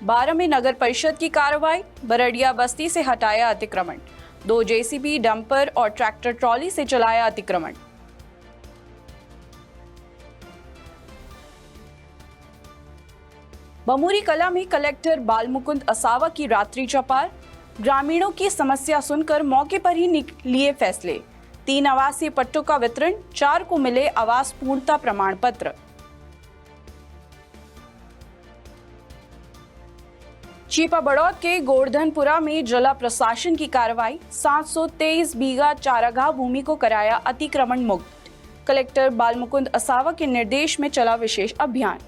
12 में नगर परिषद की कार्रवाई, बरड़िया बस्ती से हटाया अतिक्रमण। 2 जेसीबी, डंपर और ट्रैक्टर ट्रॉली से चलाया अतिक्रमण। बमूरी कला में कलेक्टर बालमुकुंद असावा की रात्रि चौपाल, ग्रामीणों की समस्या सुनकर मौके पर ही लिए फैसले। 3 आवासीय पट्टों का वितरण, 4 को मिले आवास पूर्णता प्रमाण पत्र। चीपा बड़ौद के गोवर्धनपुरा में जिला प्रशासन की कार्रवाई, 723 बीघा चारागाह भूमि को कराया अतिक्रमण मुक्त। कलेक्टर बालमुकुंद असावा के निर्देश में चला विशेष अभियान।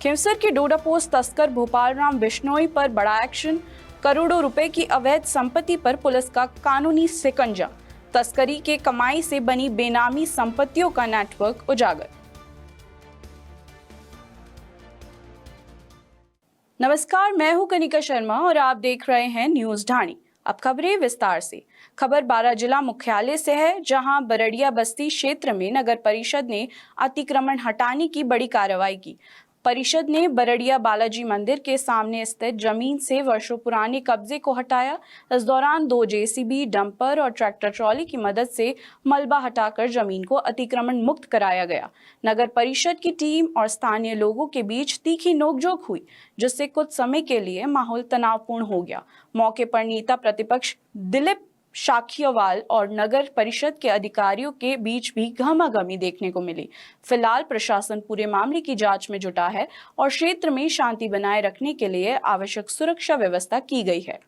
खिंवसर के डोडापोस्त तस्कर भोपाल राम बिश्नोई पर बड़ा एक्शन, करोड़ों रुपए की अवैध संपत्ति पर पुलिस का कानूनी शिकंजा, तस्करी के कमाई से बनी बेनामी संपत्तियों का नेटवर्क उजागर। नमस्कार, मैं हूं कनिका शर्मा और आप देख रहे हैं न्यूज ढाणी। अब खबरें विस्तार से। खबर 12 जिला मुख्यालय से है, जहां बरड़िया बस्ती क्षेत्र में नगर परिषद ने अतिक्रमण हटाने की बड़ी कार्रवाई की। परिषद ने बरड़िया बालाजी मंदिर के सामने स्थित जमीन से वर्षों पुराने कब्जे को हटाया। इस दौरान 2 जेसीबी, डंपर और ट्रैक्टर ट्रॉली की मदद से मलबा हटाकर जमीन को अतिक्रमण मुक्त कराया गया। नगर परिषद की टीम और स्थानीय लोगों के बीच तीखी नोकझोंक हुई, जिससे कुछ समय के लिए माहौल तनावपूर्ण हो गया। मौके पर नेता प्रतिपक्ष दिलीप शाखियावाल और नगर परिषद के अधिकारियों के बीच भी गहमागहमी देखने को मिली। फिलहाल प्रशासन पूरे मामले की जांच में जुटा है और क्षेत्र में शांति बनाए रखने के लिए आवश्यक सुरक्षा व्यवस्था की गई है।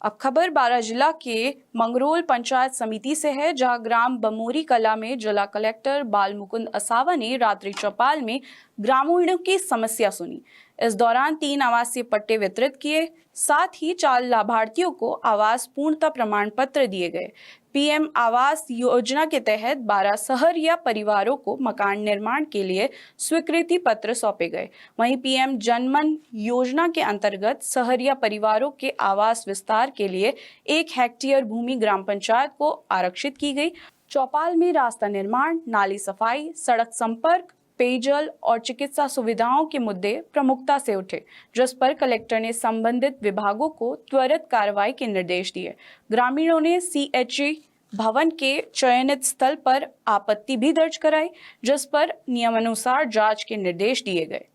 अब खबर 12 जिला के मंगरोल पंचायत समिति से है, जहां ग्राम बमूरी कला में जिला कलेक्टर बालमुकुंद असावा ने रात्रि चौपाल में ग्रामीणों की समस्या सुनी। इस दौरान 3 आवासीय पट्टे वितरित किए, साथ ही 4 लाभार्थियों को आवास पूर्णता प्रमाण पत्र दिए गए। पीएम आवास योजना के तहत 12 सहरिया परिवारों को मकान निर्माण के लिए स्वीकृति पत्र सौंपे गए। वहीं पीएम जनमन योजना के अंतर्गत सहरिया परिवारों के आवास विस्तार के लिए 1 हेक्टेयर भूमि ग्राम पंचायत को आरक्षित की गई। चौपाल में रास्ता निर्माण, नाली सफाई, सड़क संपर्क, पेयजल और चिकित्सा सुविधाओं के मुद्दे प्रमुखता से उठे, जिस पर कलेक्टर ने संबंधित विभागों को त्वरित कार्रवाई के निर्देश दिए। ग्रामीणों ने सीएचई भवन के चयनित स्थल पर आपत्ति भी दर्ज कराई, जिस पर नियमानुसार जांच के निर्देश दिए गए।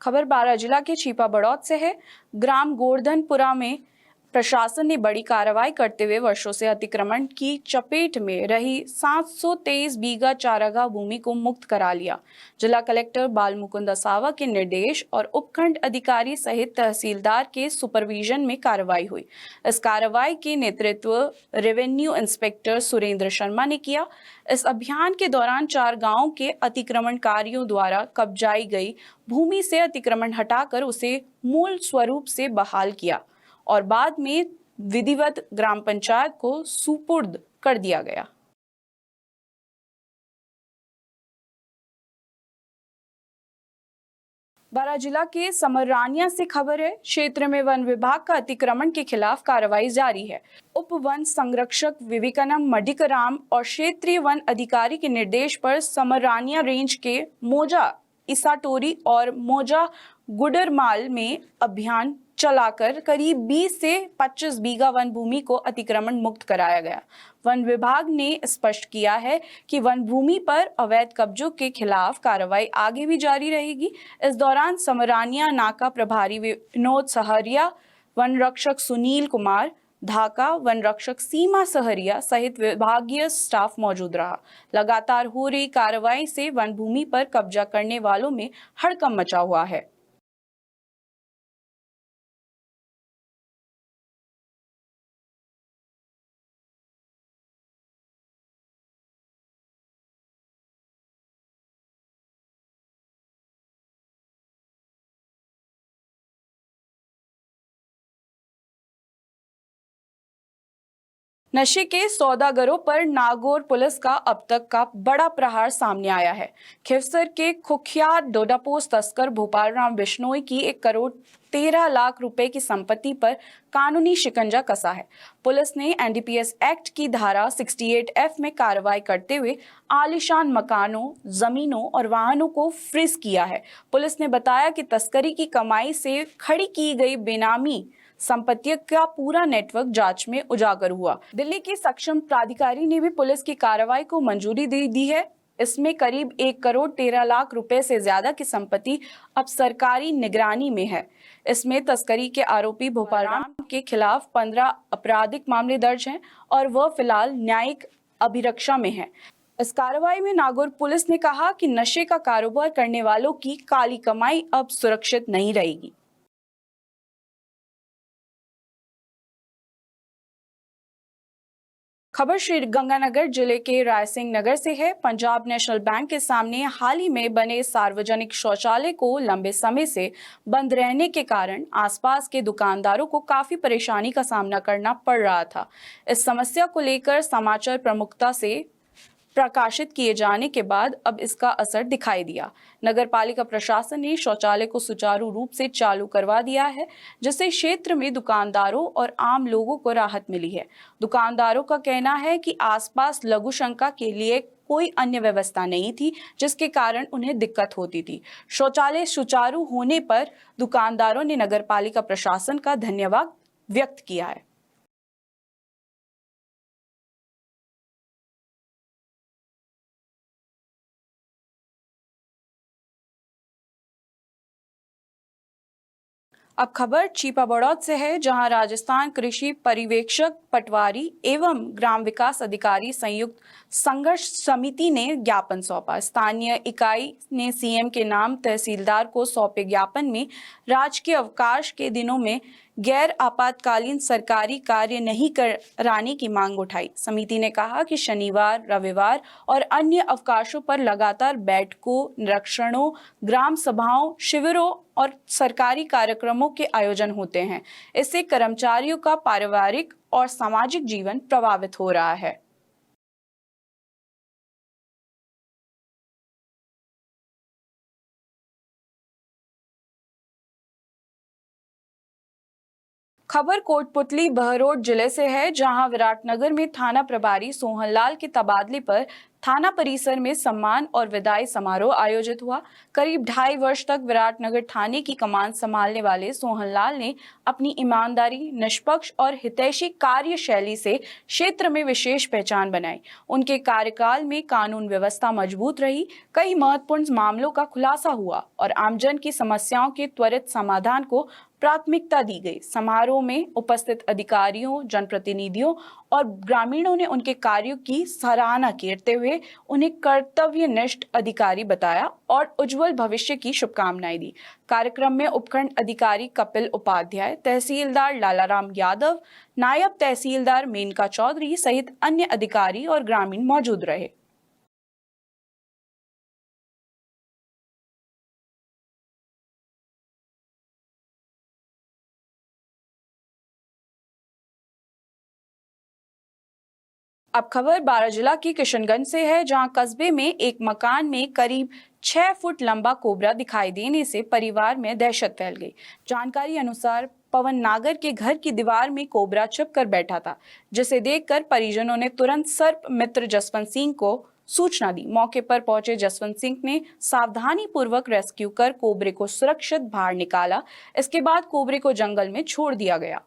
खबर 12 जिला के चीपा बड़ौद से है। ग्राम गोवर्धनपुरा में प्रशासन ने बड़ी कार्रवाई करते हुए वर्षों से अतिक्रमण की चपेट में रही 723 बीघा चारागाह भूमि को मुक्त करा लिया। जिला कलेक्टर बालमुकुंद असावा के निर्देश और उपखंड अधिकारी सहित तहसीलदार के सुपरविजन में कार्रवाई हुई। इस कार्रवाई के नेतृत्व रेवेन्यू इंस्पेक्टर सुरेंद्र शर्मा ने किया। इस अभियान के दौरान 4 गांवों के अतिक्रमणकारियों द्वारा कब्जाई गई भूमि से अतिक्रमण हटाकर उसे मूल स्वरूप से बहाल किया और बाद में विधिवत ग्राम पंचायत को सुपुर्द कर दिया गया। बारां जिला के समरानिया से खबर है। क्षेत्र में वन विभाग का अतिक्रमण के खिलाफ कार्रवाई जारी है। उप वन संरक्षक विवेकानंद मडिकराम और क्षेत्रीय वन अधिकारी के निर्देश पर समरानिया रेंज के मोजा इसाटोरी और मोजा गुडरमाल में अभियान चलाकर करीब 20 से 25 बीघा वन भूमि को अतिक्रमण मुक्त कराया गया। वन विभाग ने स्पष्ट किया है कि वन भूमि पर अवैध कब्जों के खिलाफ कार्रवाई आगे भी जारी रहेगी। इस दौरान समरानिया नाका प्रभारी विनोद सहरिया, वन रक्षक सुनील कुमार ढाका, वन रक्षक सीमा सहरिया सहित विभागीय स्टाफ मौजूद रहा। लगातार हो रही कार्रवाई से वन भूमि पर कब्जा करने वालों में हड़कंप मचा हुआ है। नशे के सौदागरों पर नागौर पुलिस का अब तक का बड़ा प्रहार सामने आया है। खिवसर के कुख्यात डोडापोस्त तस्कर भोपाल राम बिश्नोई की 1 करोड़ 13 लाख रुपए की संपत्ति पर कानूनी शिकंजा कसा है। पुलिस ने एनडीपीएस एक्ट की धारा 68F में कार्रवाई करते हुए आलीशान मकानों, जमीनों और वाहनों को फ्रीज किया है। पुलिस ने बताया कि तस्करी की कमाई से खड़ी की गई बेनामी संपत्तियों का पूरा नेटवर्क जांच में उजागर हुआ। दिल्ली की सक्षम प्राधिकारी ने भी पुलिस की कार्रवाई को मंजूरी दे दी है। इसमें करीब 1 करोड़ 13 लाख रुपए से ज्यादा की संपत्ति अब सरकारी निगरानी में है। इसमें तस्करी के आरोपी भोपाल राम के खिलाफ 15 आपराधिक मामले दर्ज हैं और वह फिलहाल न्यायिक अभिरक्षा में है। इस कार्रवाई में नागौर पुलिस ने कहा कि नशे का कारोबार करने वालों की काली कमाई अब सुरक्षित नहीं रहेगी। खबर श्री गंगानगर जिले के रायसिंह नगर से है। पंजाब नेशनल बैंक के सामने हाल ही में बने सार्वजनिक शौचालय को लंबे समय से बंद रहने के कारण आसपास के दुकानदारों को काफी परेशानी का सामना करना पड़ रहा था। इस समस्या को लेकर समाचार प्रमुखता से प्रकाशित किए जाने के बाद अब इसका असर दिखाई दिया। नगर पालिका प्रशासन ने शौचालय को सुचारू रूप से चालू करवा दिया है, जिससे क्षेत्र में दुकानदारों और आम लोगों को राहत मिली है। दुकानदारों का कहना है कि आसपास लघु शंका के लिए कोई अन्य व्यवस्था नहीं थी, जिसके कारण उन्हें दिक्कत होती थी। शौचालय सुचारू होने पर दुकानदारों ने नगर पालिका प्रशासन का धन्यवाद व्यक्त किया है। अब खबर चीपा बड़ौद से है, जहां राजस्थान कृषि पर्यवेक्षक पटवारी एवं ग्राम विकास अधिकारी संयुक्त संघर्ष समिति ने ज्ञापन सौंपा। स्थानीय इकाई ने सीएम के नाम तहसीलदार को सौंपे ज्ञापन में राजकीय अवकाश के दिनों में गैर आपातकालीन सरकारी कार्य नहीं कराने की मांग उठाई। समिति ने कहा कि शनिवार, रविवार और अन्य अवकाशों पर लगातार बैठकों, निरीक्षणों, ग्राम सभाओं, शिविरों और सरकारी कार्यक्रमों के आयोजन होते हैं। इससे कर्मचारियों का पारिवारिक और सामाजिक जीवन प्रभावित हो रहा है। खबर कोटपुतली बहरोड जिले से है, जहां विराटनगर में थाना प्रभारी सोहनलाल के तबादले पर थाना परिसर में सम्मान और विदाई समारोह आयोजित हुआ। करीब 2.5 वर्ष तक विराटनगर थाने की कमान संभालने वाले सोहनलाल ने अपनी ईमानदारी, निष्पक्ष और हितैषी कार्यशैली से क्षेत्र में विशेष पहचान बनाई। उनके कार्यकाल में कानून व्यवस्था मजबूत रही, कई महत्वपूर्ण मामलों का खुलासा हुआ और आमजन की समस्याओं के त्वरित समाधान को प्राथमिकता दी गई। समारोह में उपस्थित अधिकारियों, जनप्रतिनिधियों और ग्रामीणों ने उनके कार्यों की सराहना करते हुए उन्हें कर्तव्यनिष्ठ अधिकारी बताया और उज्जवल भविष्य की शुभकामनाएं दी। कार्यक्रम में उपखंड अधिकारी कपिल उपाध्याय, तहसीलदार लालाराम यादव, नायब तहसीलदार मेनका चौधरी सहित अन्य अधिकारी और ग्रामीण मौजूद रहे। अब खबर बारां जिला की किशनगंज से है, जहां कस्बे में एक मकान में करीब 6 फुट लंबा कोबरा दिखाई देने से परिवार में दहशत फैल गई। जानकारी अनुसार पवन नागर के घर की दीवार में कोबरा छिप कर बैठा था, जिसे देखकर परिजनों ने तुरंत सर्प मित्र जसवंत सिंह को सूचना दी। मौके पर पहुंचे जसवंत सिंह ने सावधानी पूर्वक रेस्क्यू कर कोबरे को सुरक्षित बाहर निकाला। इसके बाद कोबरे को जंगल में छोड़ दिया गया।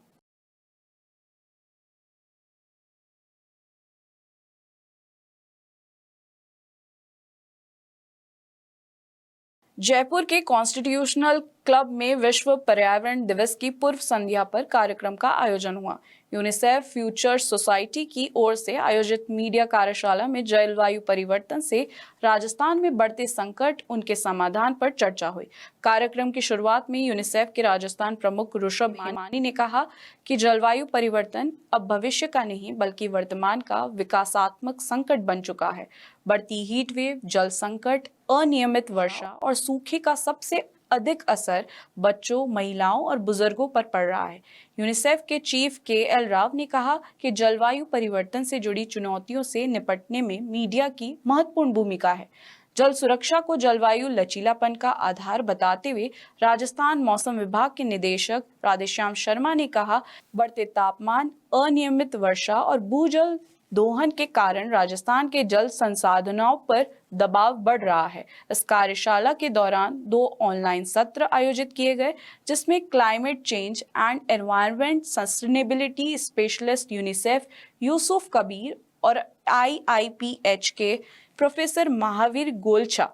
जयपुर के कॉन्स्टिट्यूशनल क्लब में विश्व पर्यावरण दिवस की पूर्व संध्या पर कार्यक्रम का आयोजन हुआ। यूनिसेफ फ्यूचर सोसाइटी की ओर से आयोजित मीडिया कार्यशाला में जलवायु परिवर्तन से राजस्थान में बढ़ते संकट, उनके समाधान पर चर्चा हुई। कार्यक्रम की शुरुआत में यूनिसेफ के राजस्थान प्रमुख ऋषभ हेमानी ने कहा कि जलवायु परिवर्तन अब भविष्य का नहीं बल्कि वर्तमान का विकासात्मक संकट बन चुका है। बढ़ती हीट वेव, जल संकट, अनियमित वर्षा और सूखे का सबसे अधिक असर बच्चों, महिलाओं और बुजुर्गों पर पड़ रहा है। यूनिसेफ के चीफ के.एल. राव ने कहा कि जलवायु परिवर्तन से जुड़ी चुनौतियों से निपटने में मीडिया की महत्वपूर्ण भूमिका है। जल सुरक्षा को जलवायु लचीलापन का आधार बताते हुए राजस्थान मौसम विभाग के निदेशक राधेश्याम शर्मा ने कहा, बढ़ते तापमान, अनियमित वर्षा और भूजल दोहन के कारण राजस्थान के जल संसाधनों पर दबाव बढ़ रहा है। इस कार्यशाला के दौरान 2 ऑनलाइन सत्र आयोजित किए गए, जिसमें climate change and environment sustainability specialist UNICEF Yusuf Kabir और IIPH के प्रोफेसर महावीर गोलछा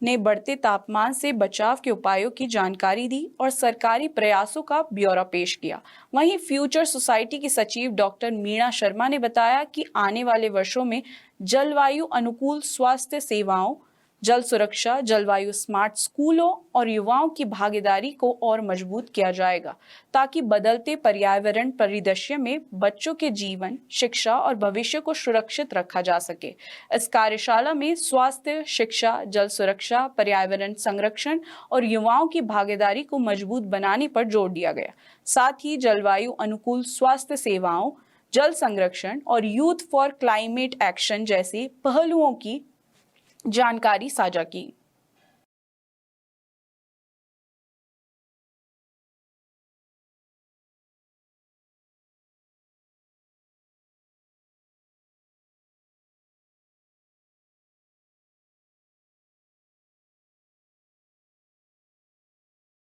ने बढ़ते तापमान से बचाव के उपायों की जानकारी दी और सरकारी प्रयासों का ब्यौरा पेश किया। वहीं फ्यूचर सोसाइटी की सचिव डॉक्टर मीणा शर्मा ने बताया कि आने वाले वर्षों में जलवायु अनुकूल स्वास्थ्य सेवाओं, जल सुरक्षा, जलवायु स्मार्ट स्कूलों और युवाओं की भागीदारी को और मजबूत किया जाएगा, ताकि बदलते पर्यावरण परिदृश्य में बच्चों के जीवन, शिक्षा और भविष्य को सुरक्षित रखा जा सके। इस कार्यशाला में स्वास्थ्य, शिक्षा, जल सुरक्षा, पर्यावरण संरक्षण और युवाओं की भागीदारी को मजबूत बनाने पर जोर दिया गया। साथ ही जलवायु अनुकूल स्वास्थ्य सेवाओं, जल संरक्षण और यूथ फॉर क्लाइमेट एक्शन जैसे पहलुओं की जानकारी साझा की।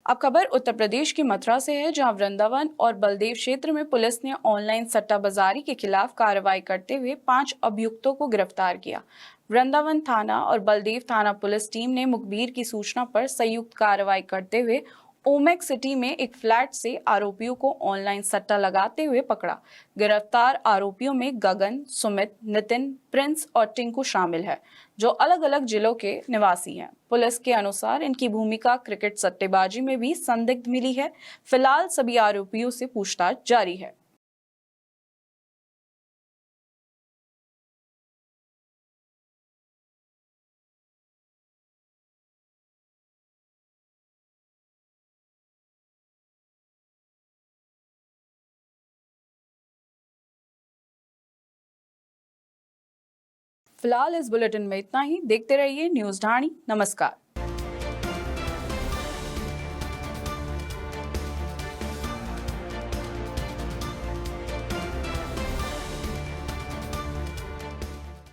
अब खबर उत्तर प्रदेश की मथुरा से है, जहां वृंदावन और बलदेव क्षेत्र में पुलिस ने ऑनलाइन सट्टाबाजारी के खिलाफ कार्रवाई करते हुए 5 अभियुक्तों को गिरफ्तार किया। वृंदावन थाना और बलदेव थाना पुलिस टीम ने मुखबिर की सूचना पर संयुक्त कार्रवाई करते हुए ओमेक सिटी में एक फ्लैट से आरोपियों को ऑनलाइन सट्टा लगाते हुए पकड़ा। गिरफ्तार आरोपियों में गगन, सुमित, नितिन, प्रिंस और टिंकू शामिल है, जो अलग अलग जिलों के निवासी हैं। पुलिस के अनुसार इनकी भूमिका क्रिकेट सट्टेबाजी में भी संदिग्ध मिली है। फिलहाल सभी आरोपियों से पूछताछ जारी है। फिलहाल इस बुलेटिन में इतना ही। देखते रहिए न्यूज़ ढाणी। नमस्कार।